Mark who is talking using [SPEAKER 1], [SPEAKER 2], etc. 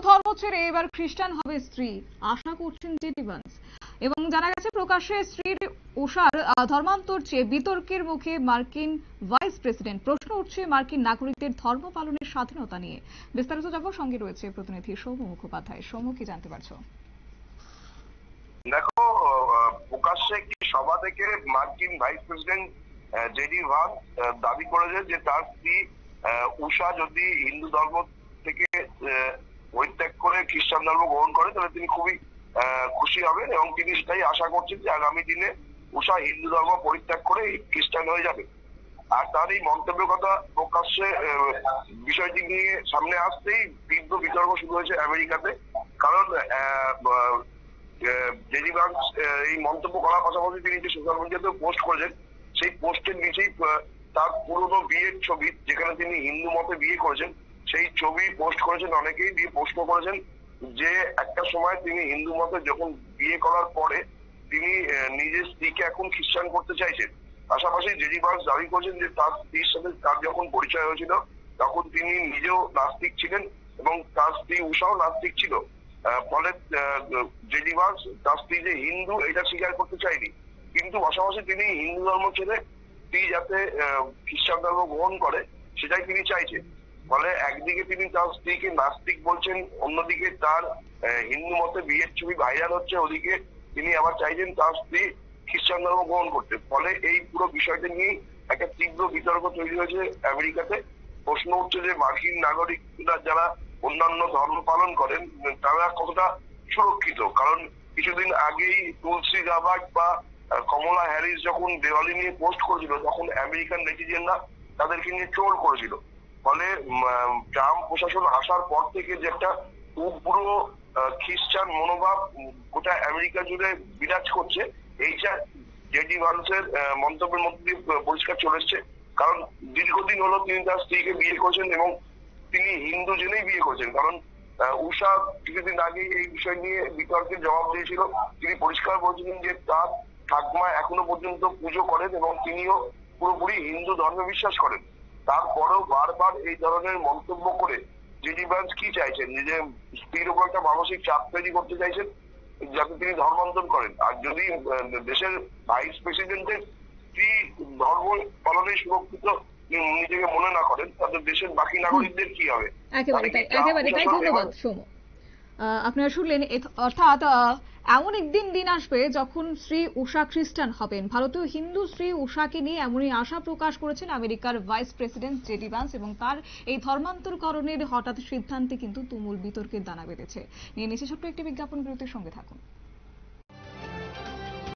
[SPEAKER 1] ধর্ম ছেড়ে এবার খ্রিস্টান হবে স্ত্রী, আশা করছেন জেডি ভান্স। এবং জানা গেছে প্রকাশ্যে স্ত্রীর উষার ধর্মান্তর চেয়ে বিতর্কের মুখে মার্কিন ভাইস প্রেসিডেন্ট। প্রশ্ন উঠছে মার্কিন নাগরিকদের ধর্ম পালনের স্বাধীনতা নিয়ে। বিস্তারিত যাব, সঙ্গে রয়েছে প্রতিনিধি সৌম্য মুখোপাধ্যায়। সৌম্য, কি জানতে পারছো?
[SPEAKER 2] দেখো, প্রকাশ্যে একটি সভা থেকে মার্কিন ভাইস প্রেসিডেন্ট জেডি ভান্স দাবি করেছেন যে তার স্ত্রী উষা যদি হিন্দু ধর্ম থেকে পরিত্যাগ করে খ্রিস্টান ধর্ম গ্রহণ করে তাহলে তিনি খুবই খুশি হবেন এবং তিনি সেটাই আশা করছেন যে আগামী দিনে উষা হিন্দু ধর্ম পরিত্যাগ করে খ্রিস্টান হয়ে যাবে। আর তার এই মন্তব্যের কথা প্রকাশ্যে বিষয়টি নিয়ে সামনে আসতেই তীব্র বিতর্ক শুরু হয়েছে আমেরিকাতে। কারণ জেডি ভান্স এই মন্তব্য করার পাশাপাশি তিনি যে সোশ্যাল মিডিয়াতে পোস্ট করেছেন, সেই পোস্টের নিচেই তার পুরনো বিয়ের ছবি, যেখানে তিনি হিন্দু মতে বিয়ে করেছেন, সেই ছবি পোস্ট করেছেন অনেকেই। দিয়ে প্রশ্ন করেছেন যে একটা সময় তিনি হিন্দু মতে যখন বিয়ে করার পরে তিনি নিজের স্ত্রীকে এখন খ্রিস্টান করতে চাইছেন। পাশাপাশি জেডি ভান্স দাবি করেছেন যে তার স্ত্রীর সাথে তার যখন পরিচয় হয়েছিল তখন তিনি নিজেও নাস্তিক ছিলেন এবং তার স্ত্রী উষাও নাস্তিক ছিল। ফলে জেডি ভান্স তার স্ত্রী যে হিন্দু এটা স্বীকার করতে চায়নি, কিন্তু পাশাপাশি তিনি হিন্দু ধর্ম ছেড়ে স্ত্রী যাতে খ্রিস্টান ধর্ম গ্রহণ করে সেটাই তিনি চাইছেন। ফলে একদিকে তিনি তার স্ত্রীকে নাস্তিক বলছেন, অন্যদিকে তার হিন্দু মতে বিয়ের ছবি ভাইরাল হচ্ছে, ওদিকে তিনি আবার চাইছেন তার স্ত্রী খ্রিস্টান ধর্ম গ্রহণ করতে। ফলে এই পুরো বিষয়টা নিয়ে একটা তীব্র বিতর্ক তৈরি হয়েছে আমেরিকাতে। প্রশ্ন উঠছে যে মার্কিন নাগরিকরা যারা অন্যান্য ধর্ম পালন করেন তারা কতটা সুরক্ষিত। কারণ কিছুদিন আগেই তুলসী গাবার্ড বা কমলা হ্যারিস যখন দেওয়ালি নিয়ে পোস্ট করেছিল তখন আমেরিকান নেটিজেনরা তাদেরকে নিয়ে ট্রোল করেছিল। ফলে ট্রাম্প প্রশাসন আসার পর থেকে যে একটা পুরো খ্রিস্টান মনোভাব গোটা আমেরিকা জুড়ে বিরাজ করছে, এইটা জেডি ভান্সের মন্তব্যের মধ্যে দিয়ে পরিষ্কার চলে এসছে। কারণ দীর্ঘদিন হলো তিনি তার স্ত্রীকে বিয়ে করেছেন এবং তিনি হিন্দু জেনেই বিয়ে করেছেন। কারণ উষা কিছুদিন আগে এই বিষয় নিয়ে বিতর্কের জবাব দিয়েছিল। তিনি পরিষ্কার বলছিলেন যে তার ঠাকুমা এখনো পর্যন্ত পুজো করেন এবং তিনিও পুরোপুরি হিন্দু ধর্মে বিশ্বাস করেন। তারপরেও বারবার এই ধরনের মন্তব্য করে জেডি ভান্স কি চাইছেন, যে স্ত্রীর উপর একটা মানসিক চাপ তৈরি করতে চাইছেন যাতে তিনি ধর্মান্তর করেন। আর যদি দেশের ভাইস প্রেসিডেন্টের স্ত্রী ধর্ম পালনে সুরক্ষিত নিজেকে মনে না করেন তাদের দেশের বাকি নাগরিকদের কি হবে?
[SPEAKER 1] একেবারে তাই। ধন্যবাদ সৌম্য। আপনারা শুনলেন, অর্থাৎ এমন একদিন দিন আসবে যখন শ্রী উষা খ্রিস্টান হবেন। ভারতীয় হিন্দু শ্রী উষাকে নিয়ে এমনই আশা প্রকাশ করেছেন আমেরিকার ভাইস প্রেসিডেন্ট জেডি ভান্স এবং তার এই ধর্মান্তরকরণের হঠাৎ সিদ্ধান্তে কিন্তু তুমুল বিতর্কের দানা বেঁধেছে। নিয়ে নিচ্ছে ছোট্ট একটি বিজ্ঞাপন বিরতির, সঙ্গে থাকুন।